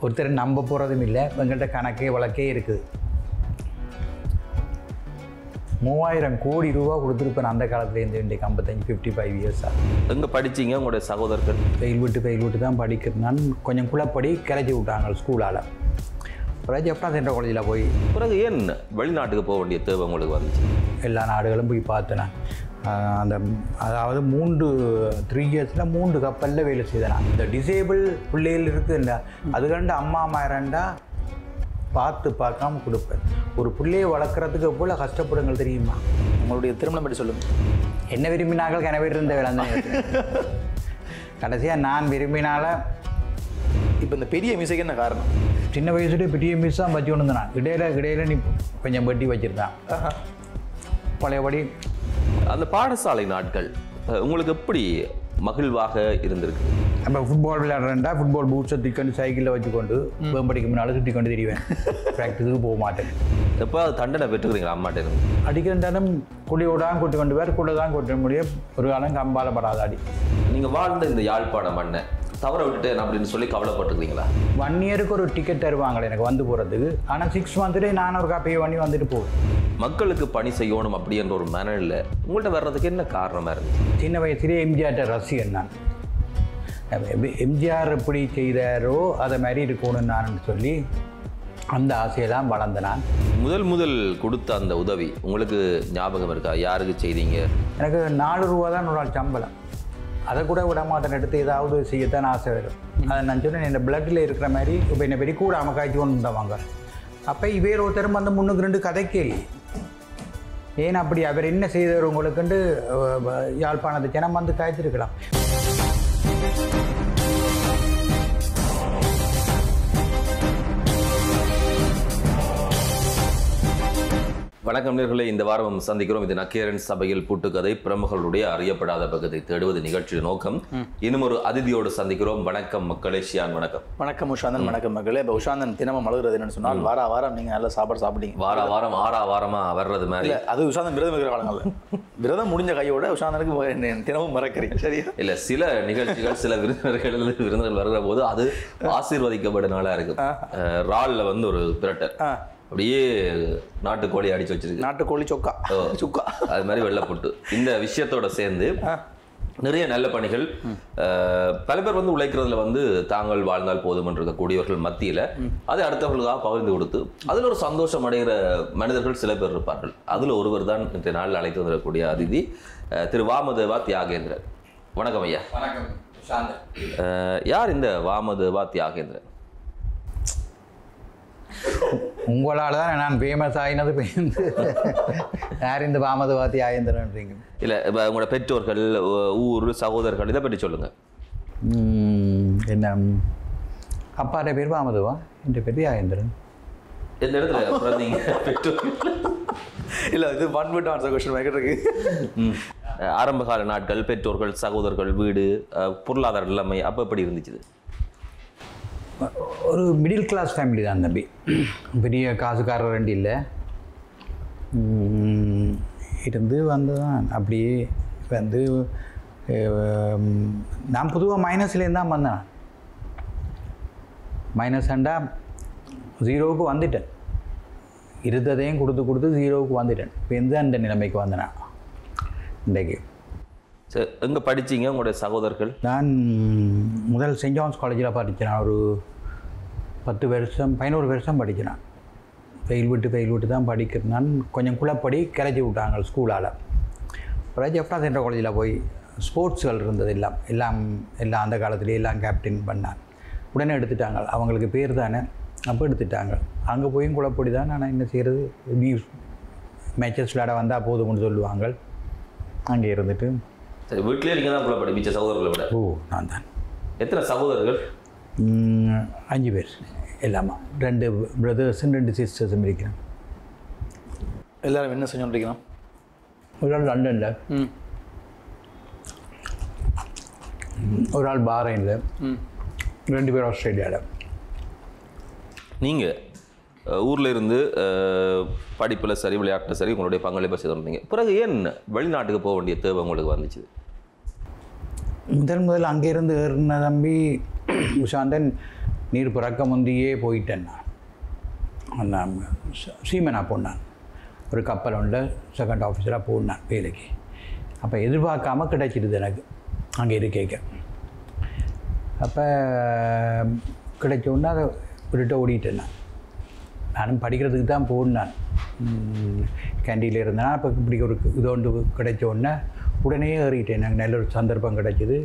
ஒருத்தர் நம்ப போகிறதும் இல்லை. எங்கள்கிட்ட கணக்கே வழக்கே இருக்குது. 3000 கோடி ரூபா கொடுத்துருப்பேன் அந்த காலத்துலேருந்து. இன்றைக்கு 55 இயர்ஸாக. எங்கே படிச்சிங்க உங்களுடைய சகோதரர்கள்? ஃபெயில் விட்டு தான் படிக்கிறேன். கொஞ்சம் குழப்படி கிளச்சி விட்டாங்க ஸ்கூலால். பிறகு ஜெஃப்னா சென்ட்ரல் காலேஜில் போய் பிறகு ஏன் வெளிநாட்டுக்கு போக வேண்டிய தேவை உங்களுக்கு வந்துச்சு? எல்லா நாடுகளும் போய் பார்த்தேன். அந்த அதாவது 3 இயர்ஸில் 3 கப்பலில் வேலை செய்தேன். இந்த டிசேபிள் பிள்ளைகள் இருக்குல்ல, அதுக்கண்டு அம்மா இரண்டா பார்க்காம கொடுப்பேன். ஒரு பிள்ளையை வளர்க்குறதுக்கு போல கஷ்டப்படுங்கள் தெரியுமா? உங்களுடைய திருமணம் பற்றி சொல்லுங்கள். என்ன விரும்பினார்கள் கிணவர் இருந்த வேலை தான். கடைசியாக நான் விரும்பினால. இப்போ இந்த பெரிய மியூசிக் என்ன காரணம்? சின்ன வயசுலேயே பெரிய மிஸ் தான் வச்சு கொண்டு நான் இடையில நீ கொஞ்சம் வெட்டி வச்சுருந்தான். பழையபடி அந்த பாடசாலை நாட்கள் உங்களுக்கு எப்படி மகிழ்வாக இருந்திருக்கு? நம்ம ஃபுட்பால் விளையாடுறேன்டா ஃபுட்பால் பூட்ஸை தூக்கிண்டு சைக்கிளில் வச்சுக்கொண்டு வேம்படிக்கு முன்னால் சுற்றி கொண்டு திரிவேன். ப்ராக்டிஸுக்கு போக மாட்டேன். எப்போ தண்டனை பெற்றுக்கிறீங்களா அம்மாட்ட இருந்து? அடிக்கிறதாலும் குடியோடான் கூட்டி கொண்டு வேறு கூட தான் கூட்ட முடியும். ஒரு காலம் கம்பால படாத அடி. நீங்கள் வாழ்ந்த இந்த யாழ்ப்பாணம் மண்ணை தவற விட்டுட்டேன் அப்படின்னு சொல்லி கவலைப்பட்டுருக்கீங்களா? 1 இயருக்கு ஒரு டிக்கெட் தருவாங்களே எனக்கு வந்து போகிறதுக்கு. ஆனால் 6 மந்த்லேயே நான் ஒரு காப்பி பண்ணி வந்துட்டு போவேன். மக்களுக்கு பணி செய்யணும் அப்படின்ற ஒரு மனநிலை உங்கள்கிட்ட வர்றதுக்கு என்ன காரணமாக இருந்துச்சு? சின்ன வயசுலேயே எம்ஜிஆர்ட்ட ரசிகன் நான். எம்ஜிஆர் எப்படி செய்தாரோ அதை மாதிரி இருக்கணும்னு நான் சொல்லி அந்த ஆசையெல்லாம் வளர்ந்த நான். முதல் கொடுத்த அந்த உதவி உங்களுக்கு ஞாபகம் இருக்கா? யாருக்கு செய்தீங்க? எனக்கு 4 ரூபா தான் ஒரு நாள் சம்பளம். அதை கூட விட மாட்டேன். எடுத்து ஏதாவது செய்யத்தான் ஆசை வரும். அதை நான் சொன்னேன், என் பிளட்டில் இருக்கிற மாதிரி இப்போ என்னை பெரிய கூட அமைக்காய்ச்சி கொண்டு வந்தவாங்க. அப்போ இவேர் ஒருத்தரும் வந்து 3 கதை கேள்வி. ஏன் அப்படி அவர் என்ன செய்தவர் உங்களுக்குண்டு யாழ்ப்பாணத்து ஜனம் வந்து காய்ச்சிருக்கலாம். வணக்கம் நேர்களே, இந்த வாரம் சந்திக்கிறோம். இது நக்கீரன் சபையில் புட்டுக்கதை, பிரமுகர்களுடைய அறியப்படாத பக்கத்தை தேடுவது நிகழ்ச்சியின் நோக்கம். இன்னும் ஒரு அதிதியோடு சந்திக்கிறோம். வணக்கம் மக்களே. ஷியான் வணக்கம். வணக்கம் உஷாந்தன். வணக்கம் மக்களே. இப்போ உஷாந்தன் தினமும் அழுகிறது என்னன்னு சொன்னால், வாரம் நீங்கள் நல்ல சாப்பாடு சாப்பிட்டீங்க. வாரம் 6 வாரமாக வர்றது மாதிரி. அது உஷாந்தன் விரதம் இருக்கிற காலங்களில் விரதம் முடிஞ்ச கையோட உஷாந்தனுக்கு தினமும் மறக்கிறீங்க. சரியா? இல்லை, சில நிகழ்ச்சிகள் சில விருந்தினர்கள் வருகிற போது அது ஆசீர்வதிக்கப்பட்ட நாளாக இருக்கும். ராலில் வந்து ஒரு பிரட்டர் அப்படியே நாட்டுக்கோழி அடிச்சு வச்சிருக்கு. நாட்டுக்கோழி சுக்கா அது மாதிரி வெள்ளைப்பட்டு இந்த விஷயத்தோட சேர்ந்து நிறைய நல்ல பணிகள். பல பேர் வந்து உழைக்கிறதுல வந்து தாங்கள் வாழ்ந்தால் போதும் என்று இருக்கக்கூடியவர்கள் மத்தியில் அதை அடுத்தவர்களுக்காக பகிர்ந்து கொடுத்து அதில் ஒரு சந்தோஷம் அடைகிற மனிதர்கள் சில பேர் இருப்பார்கள். அதில் ஒருவர் தான் இன்றைய நாளில் அழைத்து வந்திருக்கக்கூடிய அதிதி திரு வாமதேவா தியாகேந்திரன். வணக்கம் ஐயா. வணக்கம். யார் இந்த வாமதேவா தியாகேந்திரன்? உங்களால் தான் நான் ஃபேமஸ் ஆகினது. யார் இந்த வாமதேவா தியாகேந்திரன்றீங்க? இல்லை, இப்போ உங்களோட பெற்றோர்கள், ஊர், சகோதரர்கள் இதை பற்றி சொல்லுங்கள். என்ன அப்பாட்ட பேர் வாமதேவா, என் பேர் தியாகேந்திரன். எந்த இடத்துல பிறந்தீங்க? பெற்றோர்கள் இல்லை, இது ஒன் வேர்ட் ஆன்சர் क्वेश्चन இருக்கு. ஆரம்பகால நாட்கள், பெற்றோர்கள், சகோதரர்கள், வீடு, பொருளாதார நிலைமை அப்போ எப்படி இருந்துச்சு? ஒரு மிடில் கிளாஸ் ஃபேமிலி தான் தம்பி. பெரிய காசுக்காரர் ரெண்டு இல்லை. இருந்து வந்து தான் அப்படியே வந்து நான் பொதுவாக மைனஸ்லேருந்து தான் வந்தேன். மைனஸ்ண்டா 0க்கு வந்துட்டேன். இருந்ததையும் கொடுத்து 0க்கு வந்துட்டேன். இப்போ எந்த அந்த நிலைமைக்கு வந்தேன் இன்றைக்கு. சரி, எங்கே படித்தீங்க உங்களுடைய சகோதரர்கள்? நான் முதல் செயின்ட் ஜான்ஸ் காலேஜில் படித்தேன். ஒரு 11 வருஷம் படித்தேன். ஃபெயில் விட்டு தான் படிக்கிறேன். நான் கொஞ்சம் குழப்படி கிளச்சி விட்டாங்க ஸ்கூலால். அப்புறம் ஜெஃப்னா சென்ட்ரல் காலேஜில் போய் ஸ்போர்ட்ஸ்கள் இருந்தது. எல்லாம் அந்த காலத்துலேயே எல்லாம் கேப்டன் பண்ணான். உடனே எடுத்துட்டாங்க. அவங்களுக்கு பேர் தானே, அப்போ எடுத்துட்டாங்க. அங்கே போயும் குழப்படி தான். நான் என்ன செய்கிறது, மேட்சஸ் விளையாட வந்தால் போதும்னு சொல்லுவாங்க. அங்கே இருந்துட்டு சரி, வீட்டிலே நீங்கள் தான் குழப்படி மிச்ச சகோதரர்களை விட? ஓ, நான் தான். எத்தனை சகோதரர்கள்? 5 பேர். எல்லாமா 2 பிரதர்ஸும் 2 சிஸ்டர்ஸும் இருக்கிறேன். எல்லாரும் என்ன செஞ்சோம்? ஒரு ஆள் லண்டனில், ஒரு ஆள் பாரைனில், 2 பேர் ஆஸ்திரேலியாவில். நீங்கள் ஊரில் இருந்து படிப்பில் சரி, விளையாட்டில் சரி உங்களுடைய பங்களிப்பை செய்திருந்தீங்க. பிறகு ஏன் வெளிநாட்டுக்கு போக வேண்டிய தேவை உங்களுக்கு வந்துச்சு? முதல் அங்கே இருந்து ஏறின தம்பி உஷாந்தன் நீர் பிறக்க முந்தியே போயிட்டேன் நான் சீமனா போனான் ஒரு கப்பல் உள்ள செகண்ட் ஆஃபீஸராக போனான் வேலைக்கு. அப்போ எதிர்பார்க்காம கிடைச்சிடுது எனக்கு அங்கே இருக்கேக்க. அப்போ கிடைச்சோன்னா அதை விட்டுட்டு ஓடிட்டேன் நானும் படிக்கிறதுக்கு தான் போனான். கேண்டீனில் இருந்தேன்னா அப்போ இப்படி ஒரு இது ஒன்று கிடைச்சோடனே உடனே ஏறிட்டேன். எனக்கு நல்ல ஒரு சந்தர்ப்பம் கிடைச்சிது.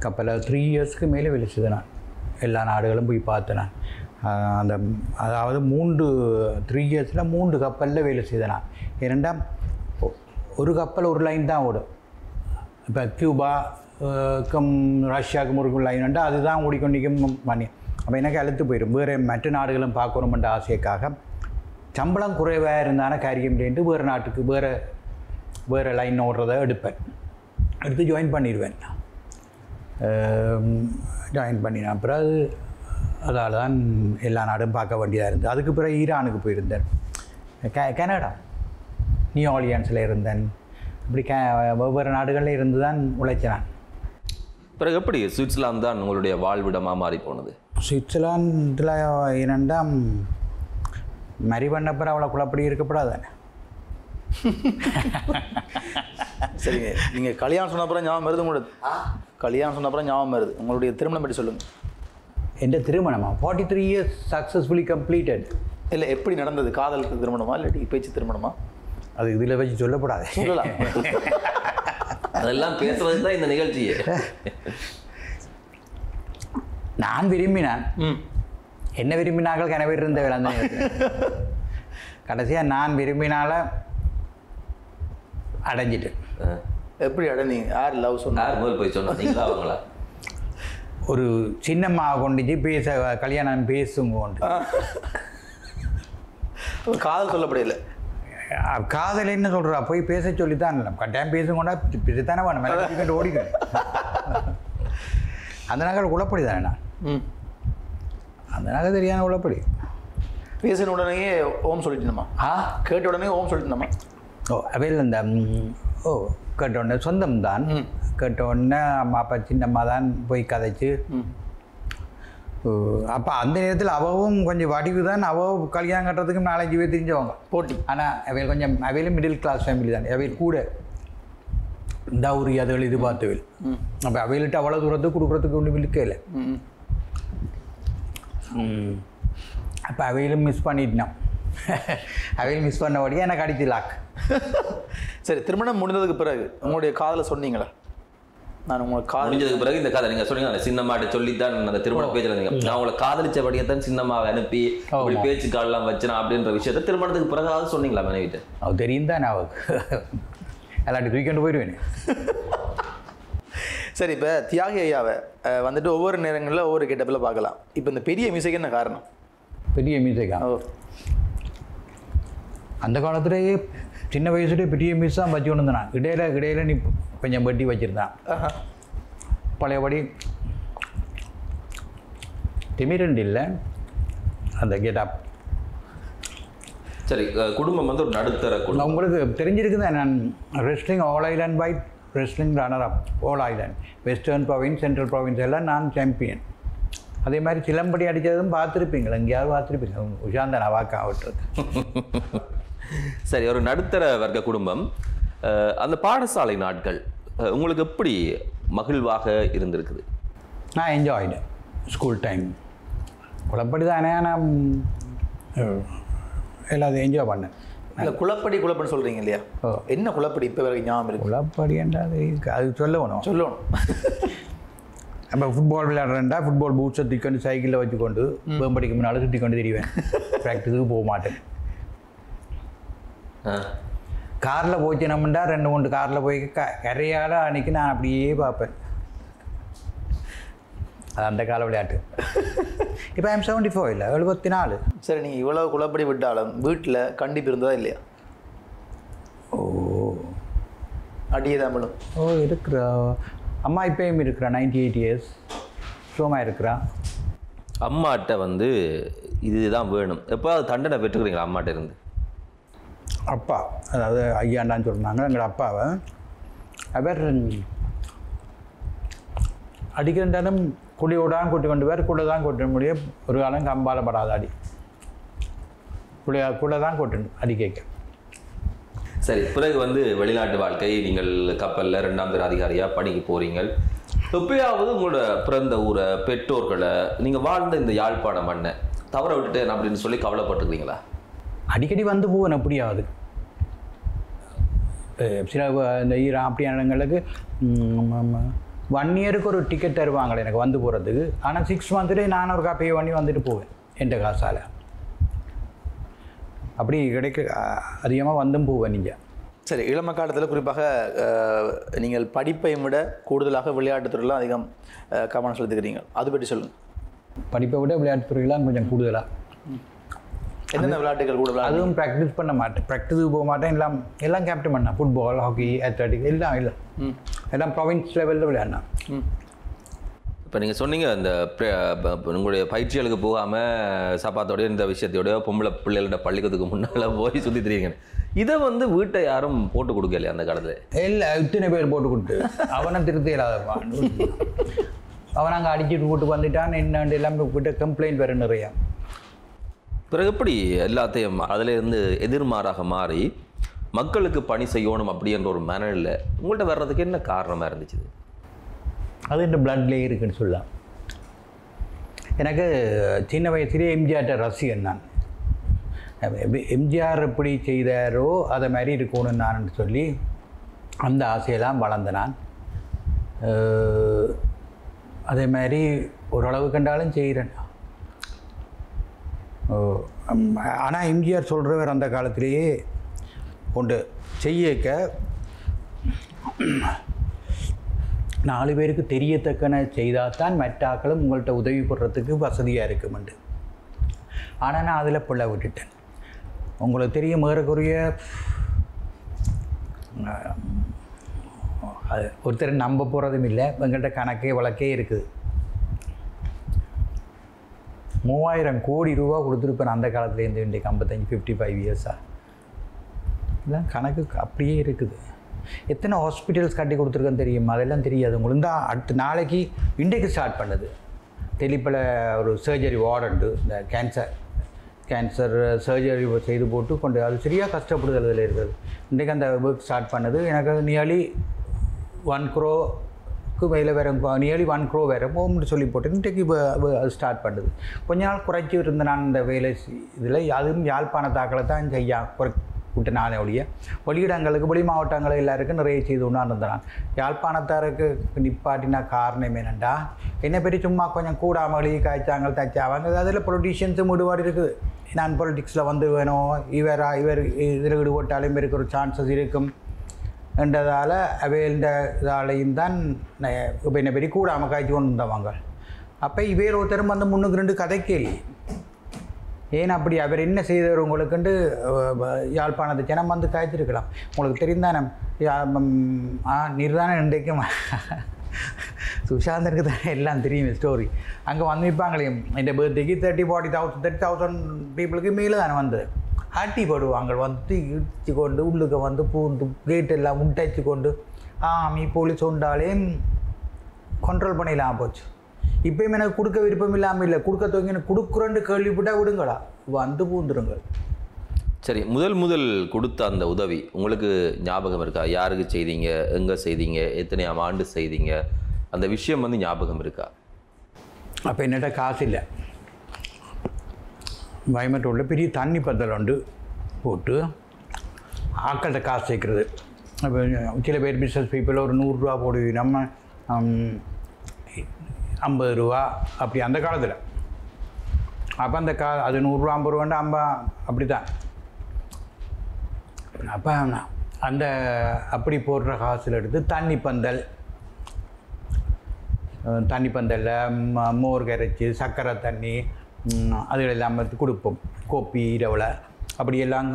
கப்பலில் 3 இயர்ஸ்க்கு மேலே வேலை செய்தேன் நான். எல்லா நாடுகளும் போய் பார்த்தேன் நான். அந்த அதாவது 3 இயர்ஸில் 3 கப்பலில் வேலை செய்தேன் நான். ஏனெண்டா ஒரு கப்பல் ஒரு லைன் தான் ஓடும். இப்போ கியூபாக்கும் ரஷ்யாவுக்கும் ஒரு லைன் உண்டா அதுதான் ஓடிக்கொண்டிக்கும் பண்ணி. அப்போ எனக்கு அழுத்து போயிடும். வேறு மற்ற நாடுகளும் பார்க்கணுமென்ற ஆசைக்காக சம்பளம் குறைவாக இருந்தான காரியம்லேன்ட்டு வேறு நாட்டுக்கு வேறு லைன் ஓடுறதை எடுத்து ஜாயின் பண்ணிடுவேன். ஜாயின் பண்ணினேன். அப்புறம் அதால் தான் எல்லா நாடும் பார்க்க வேண்டியதாக இருந்தது. அதுக்கு பிறகு ஈரானுக்கு போயிருந்தேன். கனடா நியூ ஆர்லியன்ஸில் இருந்தேன். இப்படி ஒவ்வொரு நாடுகளில் இருந்து தான் உழைச்சேன். பிறகு எப்படி சுவிட்சர்லாந்து தான் உங்களுடைய வாழ்விடமாக மாறி போனது? சுவிட்சர்லாண்டில் இரண்டாம் மரி பண்ணப்பறம் அவ்வளோ குழப்படி இருக்கப்படாதானே. சரிங்க, நீங்கள் கல்யாணம் சொன்னப்பறம் ஞாபகம் வருது உங்களுக்கு? கல்யாணம் சொன்னப்பறம் ஞாபகம் வருது. உங்களுடைய திருமணம் பற்றி சொல்லுங்கள். எந்த திருமணமா? 43 இயர்ஸ் சக்ஸஸ்ஃபுல்லி கம்ப்ளீட்டட். இல்லை, எப்படி நடந்தது? காதலுக்கு திருமணமா இல்லாட்டி பேச்சு திருமணமா? அது இதில் வச்சு சொல்லப்படாது. சொல்லலாம். அதெல்லாம் பேசுறது தான் இந்த நிகழ்ச்சியே. நான் விரும்பினேன். என்ன விரும்பினார்கள் கனவேறு இருந்த வேலை அந்த கடைசியாக நான் விரும்பினால அடைஞ்சிட்டு. எப்படி அடைஞ்சீங்க? யார் லவ் சொன்னார்? யார் முதல் போய் சொன்னீங்களா அவங்களா? ஒரு சின்னம்மாவை கொண்டுச்சு பேச கல்யாணம் பேசுங்கோண்டு. காதல் சொல்லப்படையில. காதல் என்ன சொல்கிறா? போய் பேச சொல்லித்தான் கட்டாயம் பேசுங்கோண்டா பேசத்தானே வேணும். மேலே ஓடிக்கிறேன். அந்த நகல் குழப்படி தானே நான். அந்த நகை தெரியாத குழப்படி. பேசின உடனே ஓம் சொல்லிட்டுமா? கேட்ட உடனே ஓம் சொல்லிட்டுமா? அவையில் இந்த கேட்ட உடனே சொந்தம் தான். கேட்ட உடனே அம்மா அப்பா சின்னம்மா தான் போய் கதைச்சு. அப்போ அந்த நேரத்தில் அவவும் கொஞ்சம் வடிவு தான். அவள் கல்யாணம் கட்டுறதுக்கு 4-5 பேர் தெரிஞ்சவங்க போட்டி. ஆனால் அவையில் கொஞ்சம் அவையிலும் மிடில் கிளாஸ் ஃபேமிலி தான். அவையில் கூட டவுரி அதுகள் இது பார்த்துவில். அப்போ அவையில்ட்டு அவ்வளோ தூரத்துக்கு கொடுக்குறதுக்கு ஒன்றும் இருக்கல. அப்போ அவையிலும் மிஸ் பண்ணிட்டோம். அவையில் மிஸ் பண்ணபடியே எனக்கு அடித்து லாக். சரி, திருமணம் முடிந்ததுக்கு பிறகு உங்களுடைய காதலை சொன்னீங்களா? நான் உங்களை முடிஞ்சதுக்கு பிறகு இந்த கதை நீங்கள் சொன்னீங்க சின்னம்மாட்ட சொல்லித்தான் அந்த திருமண பேச்சில் இருந்தீங்க. நான் உங்களை காதலிச்சபடியே தான் சின்னம்மாவை அனுப்பி அப்படி பேச்சு காலெல்லாம் வச்சேன் அப்படின்ற விஷயத்த திருமணத்துக்கு பிறகு சொன்னீங்களா மனைவிட்டு? அவள் தெரியும் தான் அவருக்கு. எல்லாட்டி தூக்கிட்டு போயிடுவேன். சரி, இப்போ தியாகி ஐயாவை வந்துட்டு ஒவ்வொரு நேரங்களில் ஒவ்வொரு கெட்டப்பில் பார்க்கலாம். இப்போ இந்த பெரிய மியூசிக் என்ன காரணம்? பெரிய மியூசிக்கா? அந்த காலத்துலேயே சின்ன வயசுலேயே பெரிய மியூஸ் தான் வச்சு கொண்டு இருந்தான். இடையில நீ கொஞ்சம் வெட்டி வச்சுருந்தான். பழையபடி திமிரண்டு இல்லை அந்த கெட்டப். சரி, குடும்பம் வந்து ஒரு நடுத்தர குடும்பம். உங்களுக்கு தெரிஞ்சிருக்கு தான். நான் wrestling all island wide wrestling runner up all island, western province, central province எல்லாம் நான் சாம்பியன். அதே மாதிரி சிலம்படி அடித்ததும் பார்த்துருப்பீங்களா? எங்கேயாவது பார்த்துருப்பீங்க. உஷாந்தன் அவாக்கா விட்டுறது. சரி, ஒரு நடுத்தர வர்க்க குடும்பம். அந்த பாடசாலை நாட்கள் உங்களுக்கு எப்படி மகிழ்வாக இருந்திருக்குது? நான் என்ஜாய்டு ஸ்கூல் டைம். குழப்படி தானே, நான் எல்லாத்தையும் என்ஜாய் பண்ணேன். இல்லை, குழப்படி சொல்கிறீங்க இல்லையா? என்ன குழப்படி இப்போ வரைக்கும் ஞாபகம் இருக்குது? குழப்படி என்றால் அது சொல்லணும். நம்ம ஃபுட்பால் விளையாடுறேன்டா ஃபுட்பால் பூட்ஸை திக்கொண்டு சைக்கிளில் வச்சுக்கொண்டு வேம்படிக்கு முன்னால் சுற்றி கொண்டு தெரிவேன். ப்ராக்டிஸுக்கு போக மாட்டேன். காரில் போச்சு நம்மண்டா 2-3 காரில் போய் கரையால் அன்றைக்கி நான் அப்படியே பார்ப்பேன். அது அந்த கால விளையாட்டு. இப்போ ஐம் 74 இல்லை 74. சரி, நீங்கள் இவ்வளோ குழப்படி விட்டாலும் வீட்டில் கண்டிப்பு இருந்ததா இல்லையா? அடியே தமிழும் இருக்கிறா. அம்மா இப்போயும் இருக்கிறா, 98 இயர்ஸ் சுகமாக இருக்கிறா. அம்மாட்ட வந்து இதுதான் வேணும் எப்போ தண்டனை பெற்றுக்கிறீங்களா அம்மாட்ட இருந்து? அப்பா, அதாவது ஐயாண்டான்னு சொன்னாங்க எங்களோட அப்பாவை. அவர் அடிக்கிறண்டாலும் குடியோடான் கூட்டி கொண்டு போய் கூட தான் கொட்ட முடியும். ஒரு காலம் கம்பால படாத அடி கூட தான் கொட்டணும் அடி கேட்க. சரி, பிறகு வந்து வெளிநாட்டு வாழ்க்கை, நீங்கள் கப்பலில் 2ஆம் தர அதிகாரியாக பணிக்கு போகிறீங்க. எப்பயாவது உங்களோட பிறந்த ஊரை, பெற்றோர்களை, நீங்கள் வாழ்ந்த இந்த யாழ்ப்பாண மண்ணை தவற விட்டுட்டேன் அப்படின்னு சொல்லி கவலைப்பட்டுருக்கீங்களா? அடிக்கடி வந்து போவேன். எப்படியாவது சில இந்த அப்படியான இடங்களுக்கு 1 இயருக்கு ஒரு டிக்கெட் தருவாங்களே எனக்கு வந்து போகிறதுக்கு. ஆனால் 6 மந்த்லேயே நான் ஒரு பே பண்ணி வந்துட்டு போவேன் என்ற காசால். அப்படி கிடைக்க அதிகமாக வந்தும் போவேன். நீங்கள் சரி, இளம காலத்தில் குறிப்பாக நீங்கள் படிப்பை விட கூடுதலாக விளையாட்டுத்துறையில் அதிகம் கவனம் செலுத்துக்கிறீங்க. அது பற்றி சொல்லுங்கள். படிப்பை விட விளையாட்டுத்துறையெல்லாம் கொஞ்சம் கூடுதலாக. என்னென்ன விளையாட்டுகள் கூட? அதுவும் ப்ராக்டிஸ் பண்ண மாட்டேன், ப்ராக்டிஸுக்கு போக மாட்டேன். எல்லாம் கேப்டன் பண்ணேன். ஃபுட்பால், ஹாக்கி, அத்லட்டிக் எல்லாம் ப்ரொவின்ஸ் லெவலில் விளையாடினேன். இப்போ நீங்கள் சொன்னீங்க அந்த உங்களுடைய பயிற்சிகளுக்கு போகாமல் சப்பாத்தோடய இந்த விஷயத்தோடய பொம்பளை பிள்ளைகளோட பள்ளிக்கூடத்துக்கு முன்னால் போய் சுற்றி தெரியுங்க. இதை வந்து வீட்டை யாரும் போட்டு கொடுக்கலையா அந்த காலத்தில்? இல்லை, இத்தனை பேர் போட்டு கொடுத்து அவனை திருத்தி இல்லாதப்பா. அவன் அங்கே அடிச்சுட்டு போட்டு வந்துட்டான். என்னண்டு எல்லாம் விட்டு கம்ப்ளைண்ட் வேறு நிறையா. பிறகு எப்படி எல்லாத்தையும் அதிலேருந்து எதிர்மாறாக மாறி மக்களுக்கு பணி செய்யணும் அப்படின்ற ஒரு மனநிலை உங்கள்கிட்ட வர்றதுக்கு என்ன காரணமாக இருந்துச்சு? அது இந்த பிளட்லேயே இருக்குன்னு சொல்லலாம். எனக்கு சின்ன வயசுலேயே எம்ஜிஆர்ட்ட ரசிகன் நான். எம்ஜிஆர் எப்படி செய்தாரோ அதை மாதிரி இருக்கணும் நான் சொல்லி அந்த ஆசையெல்லாம் வளர்ந்த நான். அதே மாதிரி ஓரளவு கண்டாலும் செய்கிறேன். ஆனால் எம்ஜிஆர் சொல்கிறவர் அந்த காலத்திலேயே கொண்டு செய்யக்க 4 பேருக்கு தெரியத்தக்கன செய்தால் தான் மற்ற ஆக்களும் உங்கள்கிட்ட உதவி போடுறதுக்கு வசதியாக இருக்குமெண்டு. ஆனால் நான் அதில் பிள்ளை விட்டுட்டேன். உங்களுக்கு தெரியும், ஏறக்குறைய அது ஒருத்தர் நம்ப போகிறதும் இல்லை. எங்கள்கிட்ட கணக்கே வழக்கே இருக்குது. 3000 கோடி ரூபா கொடுத்துருப்பேன் அந்த காலத்துலேருந்து இன்றைக்கு 55 இயர்ஸாக. இல்லை கணக்கு அப்படியே இருக்குது. எத்தனை ஹாஸ்பிட்டல்ஸ் கட்டி கொடுத்துருக்கேன்னு தெரியுமா? அதெல்லாம் தெரியாது உங்களுக்கு. தான் அடுத்த நாளைக்கு இன்றைக்கு ஸ்டார்ட் பண்ணுது தெளிப்பில் ஒரு சர்ஜரி வார்டுண்டு. இந்த கேன்சர் சர்ஜரி செய்து போட்டு கொண்டு அது சரியாக கஷ்டப்படுதல் இதில் இருக்குது. இன்றைக்கு அந்த ஒர்க் ஸ்டார்ட் பண்ணது. எனக்கு நியர்லி 1 crore மேலே வேறு, நியர்லி 1 crore வேறு போகும்னு சொல்லி போட்டு இன்றைக்கு அது ஸ்டார்ட் பண்ணுது. கொஞ்ச நாள் குறைச்சி இருந்தேன் நான் இந்த வேலை இதில். அதுவும் யாழ்ப்பாண தாக்களை தான் செய்ய விட்டு நானே ஒழிய வெளியிடங்களுக்கு வெளி மாவட்டங்கள் எல்லாருக்கும் நிறைய செய்து கொண்டாந்துருந்தான். யாழ்ப்பாணத்தாருக்கு நிப்பாட்டின காரணம் என்னென்னா, என்னை பெரிய சும்மா கொஞ்சம் கூடாமலி காய்ச்சாங்க தச்சாங்க. அதில் பொலிட்டீஷியன்ஸும் ஈடுபாடு இருக்குது. நான் பொலிட்டிக்ஸில் வந்து வேணும், இவர் இதில் ஈடுபட்டாலும் இருக்கிற சான்சஸ் இருக்கும் என்றதால் அவைந்த இதாலையும் தான் இப்போ என்னை பெரிய கூடாமல் காய்ச்சி கொண்டு வந்தவங்க. அப்போ இவர் ஒருத்தரும் வந்து 3-2 கதை கேள்வி. ஏன் அப்படி அவர் என்ன செய்தவர் உங்களுக்குண்டு யாழ்ப்பாணத்து ஜனம் வந்து காய்ச்சிருக்கலாம். உங்களுக்கு தெரிந்தானே நிர்தானம் இன்றைக்கும் சுஷாந்தனுக்கு தானே எல்லாம் தெரியும் ஸ்டோரி. அங்கே வந்து நிற்பாங்களையும் இந்த பர்த்டேக்கு 30,000 பீப்புளுக்கு மேலே தானே வந்தது. ஆட்டி போடுவாங்க வந்து இடிச்சு கொண்டு உள்ளுக்கு வந்து பூந்து கேட் எல்லாம் உடைச்சு கொண்டு ஆமி போலீஸ் உண்டாலே கண்ட்ரோல் பண்ணிடலாம் போச்சு. இப்போயும் எனக்கு கொடுக்க விருப்பம் இல்லாமல் இல்லை, கொடுக்க துவங்கி எனக்கு கொடுக்குறேன்னு கேள்விப்பட்டால் விடுங்களா வந்து பூந்துருங்க. சரி, முதல் கொடுத்த அந்த உதவி உங்களுக்கு ஞாபகம் இருக்கா? யாருக்கு செய்தீங்க, எங்கே செய்தீங்க, எத்தனையாம் ஆண்டு செய்தீங்க, அந்த விஷயம் வந்து ஞாபகம் இருக்கா? அப்போ என்னட்ட காசு இல்லை. வயமட்டோட பெரிய தண்ணி பந்தல் உண்டு போட்டு ஆக்கள்கிட்ட காசு சேர்க்குறது. அப்போ சில பேர் பிஸ்னஸ் பீப்புள் ஒரு 100 ரூபா போடுவி, நம்ம 50 ரூபா அப்படி அந்த காலத்தில். அப்போ அந்த அது 100 ரூபா 50 ரூபாண்டா அப்படி தான். அப்போ அந்த அப்படி போடுற காசில் எடுத்து தண்ணி பந்தலில் மோர் கரைச்சி சர்க்கரை தண்ணி அதில் எல்லாம் கொடுப்போம். கோப்பி இரவில் அப்படியெல்லாம்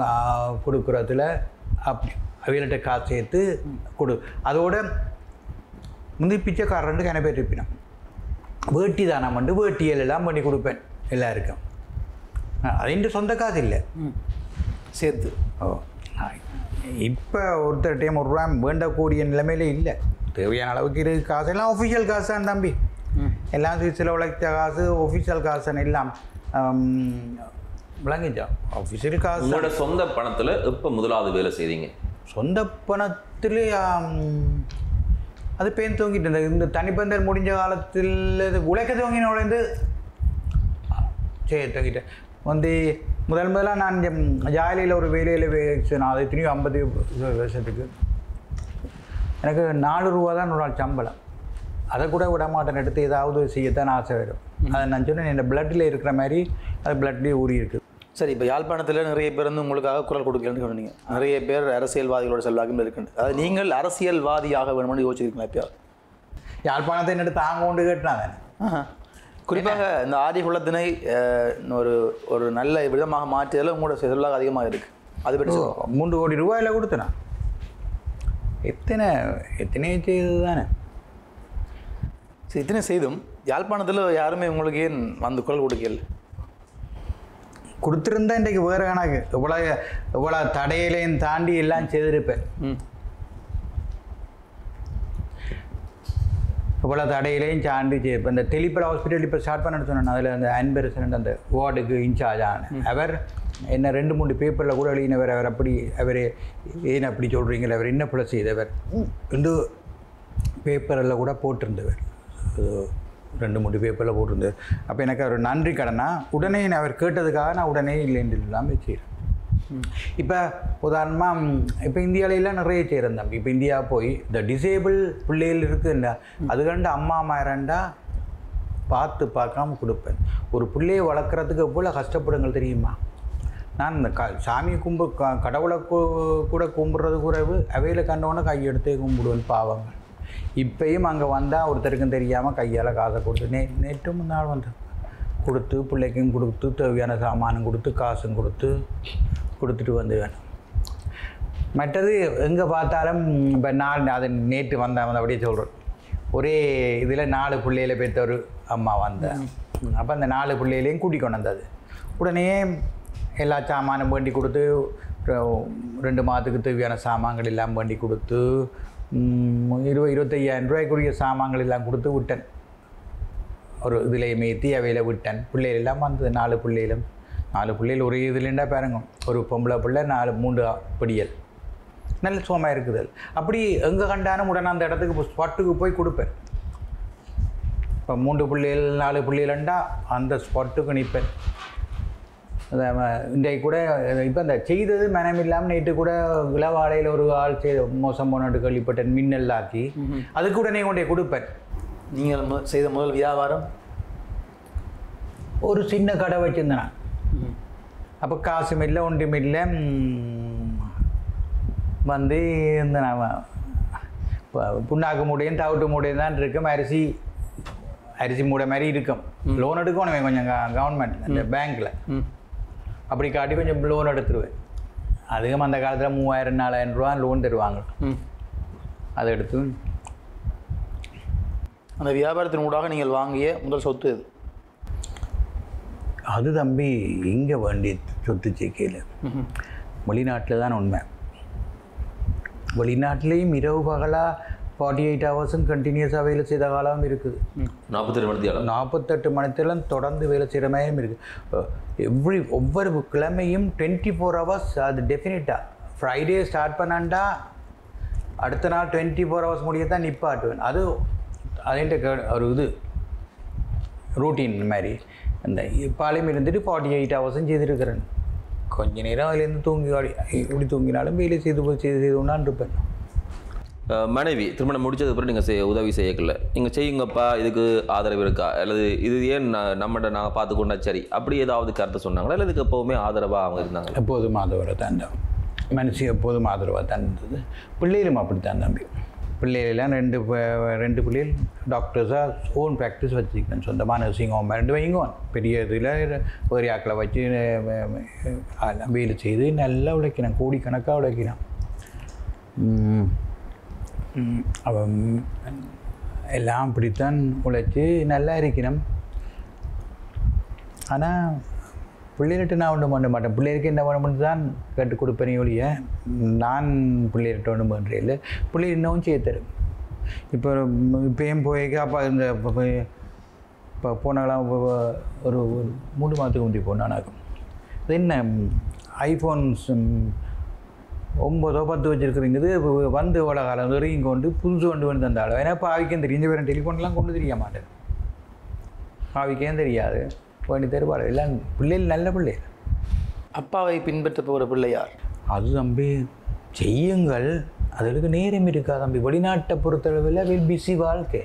கொடுக்குறதுல அவையில்கிட்ட காசு சேர்த்து அதோட முந்தி பிச்சைக்காரன்ட்டு கன பேர் இருப்பினோம். வேட்டி தானம் வந்து வேட்டியல் எல்லாம் பண்ணி கொடுப்பேன் எல்லாருக்கும். அது சொந்த காசு இல்லை சேர்த்து. இப்போ ஒருத்தர் 1 ரூபா வேண்டக்கூடிய நிலைமையில இல்லை. தேவையான அளவுக்கு காசு எல்லாம் ஒஃபிஷியல் காசு தான் தம்பி. எல்லாம் சுவிஸில் உழைச்ச காசு ஒஃபிஷியல் காசுன்னு எல்லாம் விளங்கிச்சா ஒஃபிஷியல் காசு. உங்களோட சொந்த பணத்தில் எப்போ முதலாவது வேலை செய்தீங்க? சொந்த பணத்தில் அது பேன் தூங்கிட்டு இருந்தது. இந்த தனிப்பந்தர் முடிஞ்ச காலத்தில் இது உழைக்க தூங்கினோடந்து சரி தூங்கிட்டேன் வந்து முதலாக நான் ஜாலியில் ஒரு வேலையில் நான் அது திரும்பி 50 வருஷத்துக்கு எனக்கு 4 ரூபா தான் ஒரு நாள் சம்பளம். அதை கூட விட மாட்டேன், எடுத்து ஏதாவது செய்யத்தான் ஆசை வரும். அதை நான் சொன்னேன் என் பிளட்டில் இருக்கிற மாதிரி அது பிளட்லேயே ஊறி இருக்குது. சரி, இப்போ யாழ்ப்பாணத்தில் நிறைய பேர் வந்து உங்களுக்காக குரல் கொடுக்கலன்னு சொன்னீங்க. நிறைய பேர் அரசியல்வாதிகளோட செல்வாக்கும் இருக்குன்னு. அதாவது நீங்கள் அரசியல்வாதியாக வேணும்னு யோசிச்சிருக்கீங்களா? எப்பயாவது யாழ்ப்பாணத்தை என்னட்டு தாங்க கொண்டு கேட்டாங்க. குறிப்பாக இந்த ஆதிகுலத்தினை ஒரு நல்ல விதமாக மாற்றியதில் உங்களோட செல்வாக்கு அதிகமாக இருக்குது. அது பற்றி 3 கோடி ரூபாயில் கொடுத்தேன். எத்தனை செய்தது தானே. சரி, இத்தனை செய்தும் யாழ்ப்பாணத்தில் யாருமே உங்களுக்கு ஏன் வந்து குரல் கொடுக்கல? கொடுத்துருந்தா இன்றைக்கு வேறு கணக்கு. இவ்வளோ தடையிலையும் தாண்டி எல்லாம் செய்திருப்பேன். இவ்வளோ தடையிலையும் தாண்டி இப்போ இந்த தெளிப்பட ஹாஸ்பிட்டல் இப்போ ஸ்டார்ட் பண்ண சொன்னேன். அதில் அந்த அன்பரசன் அந்த வார்டுக்கு இன்சார்ஜ் ஆன அவர் என்ன 2-3 பேப்பரில் கூட எழுதினவர். அவர் ஏன் அப்படி சொல்கிறீங்களே, அவர் என்ன பிள்ளை செய்தவர் இந்த பேப்பரில் கூட போட்டிருந்தவர். 2-3 பேப்பரில் போட்டிருந்தவர். அப்போ எனக்கு அவர் நன்றி கடனா உடனே அவர் கேட்டதுக்காக நான் உடனே இல்லைன்னு இல்லாமல் செய்கிறேன். இப்போ உதாரணமாக இப்போ இந்தியாவிலாம் நிறைய செய்கிறேன் தம்பி. இப்போ இந்தியா போய் இந்த டிசேபிள் பிள்ளைகள் இருக்குல்ல, அதுகண்டு அம்மா மாறண்டா பார்த்து பார்க்காம கொடுப்பேன். ஒரு பிள்ளையை வளர்க்குறதுக்கு எவ்வளோ கஷ்டப்படுங்க தெரியுமா? நான் இந்த சாமி கடவுளை கூட கும்பிட்றது குறைவு, அவையில் கண்டவொன்னே கையெடுத்தே கும்பிடுவேன் பாவங்கள். இப்பயும் அங்கே வந்தால் ஒருத்தருக்கும் தெரியாமல் கையால் காசை கொடுத்து நேற்று முன்னாள் வந்தேன் கொடுத்து பிள்ளைக்கும் கொடுத்து தேவையான சாமானும் கொடுத்து காசும் கொடுத்துட்டு வந்து வேணும். மற்றது எங்கே பார்த்தாலும் இப்போ அது நேற்று வந்தேன் அப்படியே சொல்கிறேன். ஒரே இதில் 4 பிள்ளைகளை பெற்ற ஒரு அம்மா வந்தேன். அப்போ அந்த 4 பிள்ளைகளையும் கூட்டி கொண்டு வந்தது. உடனே எல்லா சாமானும் வேண்டி கொடுத்து 2 மாதத்துக்கு தேவையான சாமான்கள் எல்லாம் வேண்டி கொடுத்து 20-25,000 ரூபாய்க்குரிய சாமான்கள் எல்லாம் கொடுத்து விட்டேன். ஒரு இதில் மேத்தி அவையில் விட்டேன். பிள்ளைகள் எல்லாம் வந்தது. 4 பிள்ளைகள் ஒரு இதுலண்டா பாருங்க, ஒரு பொம்பளை பிள்ளை 3 படியல் நல்ல சுகமாக இருக்குது. அப்படி எங்கே கண்டாலும் உடனே அந்த இடத்துக்கு ஸ்பாட்டுக்கு போய் கொடுப்பேன். இப்போ 3 பிள்ளைகள் 4 பிள்ளைகள்ண்டா அந்த ஸ்பாட்டுக்கு நிற்பேன். இன்றைக்கு கூட இப்போ அந்த செய்தது மனம் இல்லாமல் நேற்று கூட இளவாடையில் ஒரு ஆள் மோசம் போனட்டு கேள்விப்பட்டேன். மின்னல்லாக்கி அதுக்கு உடனே கொண்டே கொடுப்பேன். நீங்கள் செய்த முதல் வியாபாரம் ஒரு சின்ன கடை வச்சுருந்தேன். அப்போ காசும் இல்லை ஒன்றும் இல்லை. வந்து இந்த புண்ணாக்கு மூடையும் தவிட்டு மூடையும் தான் இருக்கும். அரிசி மூடை மாதிரி இருக்கும். லோன் எடுக்கணுமே கொஞ்சம் கவர்மெண்ட் இந்த பேங்க்கில் அப்படி காட்டி கொஞ்சம் லோன் எடுத்துருவேன். அதுவும் அந்த காலத்தில் 3000-4000 ரூபா லோன் தருவாங்க. அதை எடுத்து அந்த வியாபாரத்தின் ஊடாக நீங்கள் வாங்கிய முதல் சொத்து இது? அது தம்பி இங்கே வேண்டிய சொத்து சேர்க்கையில் வெளிநாட்டில் தான் உண்மை. வெளிநாட்டிலையும் இரவு பகலாக 48 ஹவர்ஸும் கண்டினியூஸாக வேலை செய்த காலமும் இருக்குது. 48 மணித்தேரம் தொடர்ந்து வேலை செய்கிற மாதிரியும் இருக்குது. ஒவ்வொரு கிழமையும் 24 ஹவர்ஸ். அது டெஃபினட்டாக ஃப்ரைடே ஸ்டார்ட் பண்ணாண்டா அடுத்த நாள் 24 ஹவர்ஸ் முடியத்தான் நிப்பாட்டுவேன். அதுன்ற ஒரு இது ரூட்டீன் மாதிரி அந்த பாலையும் இருந்துட்டு 48 ஹவர்ஸும் செய்திருக்கிறேன். கொஞ்ச நேரம் அதுலேருந்து இப்படி தூங்கினாலும் வேலை செய்து கொண்டான் இருப்பேன். மனைவி திருமணம் முடிச்சதுக்கு அப்புறம் நீங்கள் உதவி செய்யக்கல, நீங்கள் செய்யுங்கப்பா இதுக்கு ஆதரவு இருக்கா, அல்லது இது ஏன் நம்மகிட்ட நாங்கள் பார்த்துக்கொண்டா சரி அப்படி ஏதாவது கருத்தை சொன்னாங்களா, இல்லை இதுக்கு எப்போவுமே ஆதரவாக அவங்க இருந்தாங்க? எப்போதும் ஆதரவாக தான் இருந்தாங்க. மனுஷி எப்போதும் ஆதரவாக தான் இருந்தது. பிள்ளைகளும் அப்படித்தான் தம்பி. பிள்ளைகளெல்லாம் 2 பிள்ளைகள் டாக்டர்ஸாக ஓன் ப்ராக்டிஸ் வச்சுருக்கேன். சொந்தமாக நர்சிங் ஹோம் 2 வைங்குவோம். பெரிய இதில் வேறு ஆக்களை வச்சு வேலை செய்து நல்லா உழைக்கணும். கோடிக்கணக்காக உழைக்கணும். அவன் எல்லாம் அப்படித்தான் உழைச்சி நல்லா இருக்கணும். ஆனால் பிள்ளைகிட்ட நான் ஒன்றும் பண்ண மாட்டேன். பிள்ளைகளுக்கு என்ன பண்ண தான் கேட்டு கொடுப்பேனே ஒழிய நான் பிள்ளைகிட்ட ஒன்றும் பண்ணுறேன் இல்லை. பிள்ளைகள் இன்னமும் செய்ய தரும். இப்போயும் போய்க்க அப்போ இந்த இப்போ போனாலாம் ஒரு 3 மாதத்துக்கு முந்தி போனானாக்கும். அது என்ன ஐஃபோன்ஸ் 9 10 வச்சுருக்குறீங்கிறது வந்து எவ்வளோ காலம் வரைக்கும் இங்கே கொண்டு புதுசு கொண்டு வந்து தந்தாலும் ஏன்னா பாவிக்கும் தெரியும். வேறு டெலிஃபோன்லாம் கொண்டு தெரிய மாட்டேன், பாவிக்கே தெரியாது. வேண்டி தருவாள் எல்லாம் பிள்ளைகள் நல்ல பிள்ளைகள். அப்பாவை பின்பற்ற போகிற பிள்ளையார் அது தம்பி செய்யுங்கள், அதுக்கு நேரம் இருக்கா தம்பி. வெளிநாட்டை பொறுத்தளவில் வெல் பிஸி வாழ்க்கை.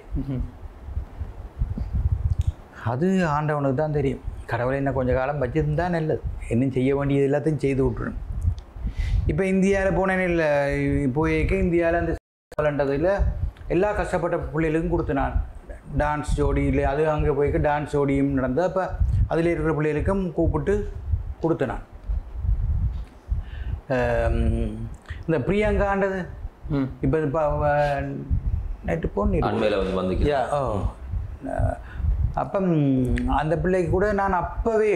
அது ஆண்டவனுக்கு தான் தெரியும். கடவுளை என்ன கொஞ்சம் காலம் வச்சுருந்தா நல்லது. இன்னும் செய்ய வேண்டியது எல்லாத்தையும் செய்து விட்டுருணும். இப்போ இந்தியாவில் போனேன்னு இல்லை, போயிருக்க இந்தியாவில் அந்த விளையாண்டதில் எல்லா கஷ்டப்பட்ட பிள்ளைகளுக்கும் கொடுத்தனான். டான்ஸ் ஜோடியில் அது அங்கே போய்க்க டான்ஸ் ஜோடியும் நடந்தது. அப்போ அதில் இருக்கிற பிள்ளைகளுக்கும் கூப்பிட்டு கொடுத்தனான். இந்த பிரியங்காண்டது இப்போ நைட்டு போன அப்போ அந்த பிள்ளைக்கு கூட நான் அப்போவே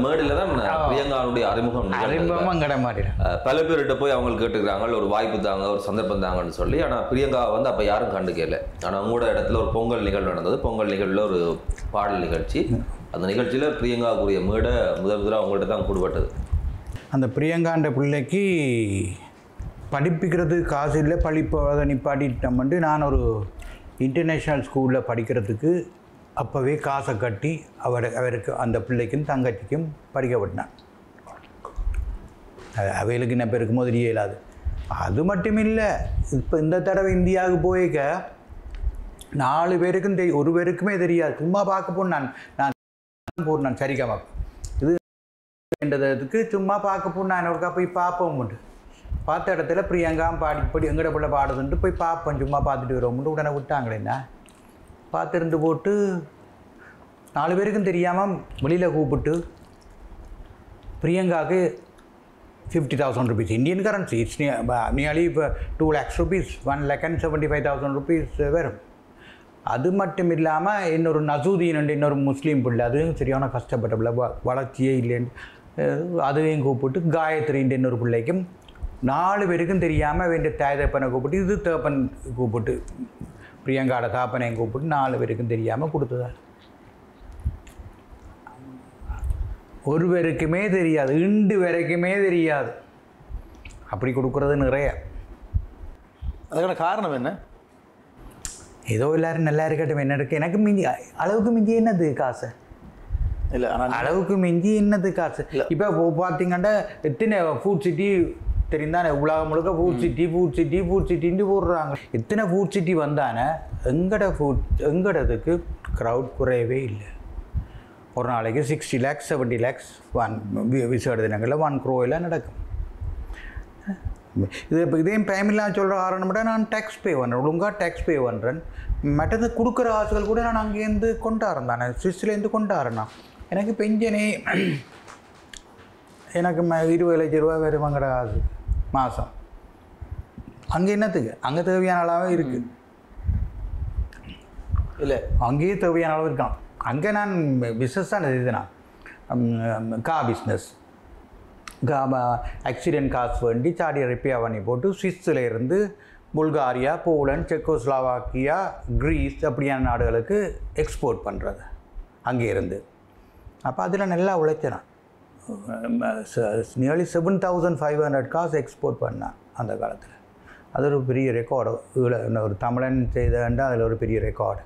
மேடையில் தான் பிரியங்காவுடைய அறிமுகம் கிட மாட்டேன். பல பேர்கிட்ட போய் அவங்க கேட்டுக்கிறாங்க ஒரு வாய்ப்பு தாங்க, ஒரு சந்தர்ப்பம் தாங்கன்னு சொல்லி. ஆனால் பிரியங்கா வந்து அப்போ யாரும் கண்டுக்கல. ஆனால் அவங்களோட இடத்துல ஒரு பொங்கல் நிகழ்வு நடந்தது. பொங்கல் நிகழ்வில் ஒரு பாடல் நிகழ்ச்சி. அந்த நிகழ்ச்சியில் பிரியங்காவுடைய மேடை முதலாக அவங்கள்ட்ட தான் கூடுபட்டது. அந்த பிரியங்காண்ட பிள்ளைக்கு படிப்பிக்கிறது காசு இல்லை, படிப்பை நிப்பாட்டிட்டோம்ட்டு நான் ஒரு இன்டர்நேஷ்னல் ஸ்கூலில் படிக்கிறதுக்கு அப்போவே காசை கட்டி அவருக்கு அந்த பிள்ளைக்கும் தங்கச்சிக்கும் படிக்க விட்டான். அவைகளுக்கு என்ன பேருக்கு முதலியே இல்லாது. அது மட்டும் இல்லை, இப்போ இந்த தடவை இந்தியாவுக்கு போய்க்க 4 பேருக்கும் ஒரு பேருக்குமே தெரியாது. சும்மா பார்க்க போனான், நான் போனான் சரிக்கமா இது என்றதுக்கு சும்மா பார்க்க போனான். ஒருக்கா போய் பார்ப்போம் உண்டு. பார்த்த இடத்துல பிரியங்கா பாடி எங்கட பிள்ளை பாடுதுன்ட்டு போய் பார்ப்போம், சும்மா பார்த்துட்டு வருவோம்ட்டு உடனே விட்டாங்களேண்ணா. பார்த்துருந்து போட்டு 4 பேருக்கும் தெரியாமல் வெளியில் கூப்பிட்டு பிரியங்காவுக்கு 50,000 rupees Indian currency. It's nearly இப்போ 2 lakhs rupees, 1,75,000 rupees வரும். அது மட்டும் இல்லாமல் இன்னொரு நசூதீன் இன்னொரு முஸ்லீம் பிள்ளை, அதுவும் சரியான கஷ்டப்பட்ட பிள்ளை, வளர்ச்சியே இல்லைன்னு அதையும் கூப்பிட்டு காயத்ரின்ற இன்னொரு பிள்ளைக்கும் 4 பேருக்கும் தெரியாமல் வேண்டிய தாய் தப்பனை கூப்பிட்டு இது தேப்பன் கூப்பிட்டு பிரியங்காவோட தாப்பனையும் கூப்பிட்டு 4 பேருக்கும் தெரியாமல் கொடுத்ததா. ஒரு பேருக்குமே தெரியாது, இண்டு வரைக்குமே தெரியாது. அப்படி கொடுக்குறது நிறைய. அதுக்கான காரணம் என்ன? ஏதோ எல்லோரும் நல்லா இருக்கட்டும், என்ன இருக்குது, எனக்கு மிஞ்சி அளவுக்கு மிஞ்சி என்னது காசு இல்லை. ஆனால் அளவுக்கு மிஞ்சி என்னது காசு. இப்போ பார்த்தீங்கன்னா எத்தனை ஃபுட் சிட்டி தெரிந்தானே, உலகம் முழுக்க ஃபுட் சிட்டின்னு போடுறாங்க. எத்தனை ஃபுட் சிட்டி வந்தானே எங்கடதுக்கு க்ரௌட் குறையவே இல்லை. ஒரு நாளைக்கு 60 lakhs 70 lakhs விசேட தினங்களில் 1 crore நடக்கும். இது இப்போ இதையும் டைம் இல்லாமல் சொல்கிற காரணம் நான் டேக்ஸ் பே பண்ணுறேன், ஒழுங்காக டேக்ஸ் பே பண்ணுறேன். மற்றது கொடுக்குற ஆசுகள் கூட நான் அங்கேருந்து கொண்டாடுறேன், தானே சுவிஸ்லேருந்து கொண்டாடுறேன். எனக்கு பெஞ்சனே எனக்கு 20 லட்சம் ரூபா வேறு வாங்குற காசு மாதம். அங்கே என்னத்துக்கு, அங்கே தேவையான அளவாக இருக்குது. இல்லை அங்கேயே தேவையான அளவு இருக்கான். அங்கே நான் பிஸ்னஸ் தான் எழுதினேன், பிஸ்னஸ் ஆக்சிடென்ட் காசு வேண்டி சாடியை ரிப்பேர் பண்ணி போட்டு சுவிஸில் இருந்து புல்காரியா, போலண்ட், செக்கோஸ்லாவாக்கியா, கிரீஸ் அப்படியான நாடுகளுக்கு எக்ஸ்போர்ட் பண்ணுறது அங்கே இருந்து. அப்போ அதில் நல்லா உழைச்சினான். நியர்லி 7,500 காசு எக்ஸ்போர்ட் பண்ணான் அந்த காலத்தில். அது ஒரு பெரிய ரெக்கார்டு. ஒரு தமிழன் செய்தேன்டா அதில் ஒரு பெரிய ரெக்கார்டு.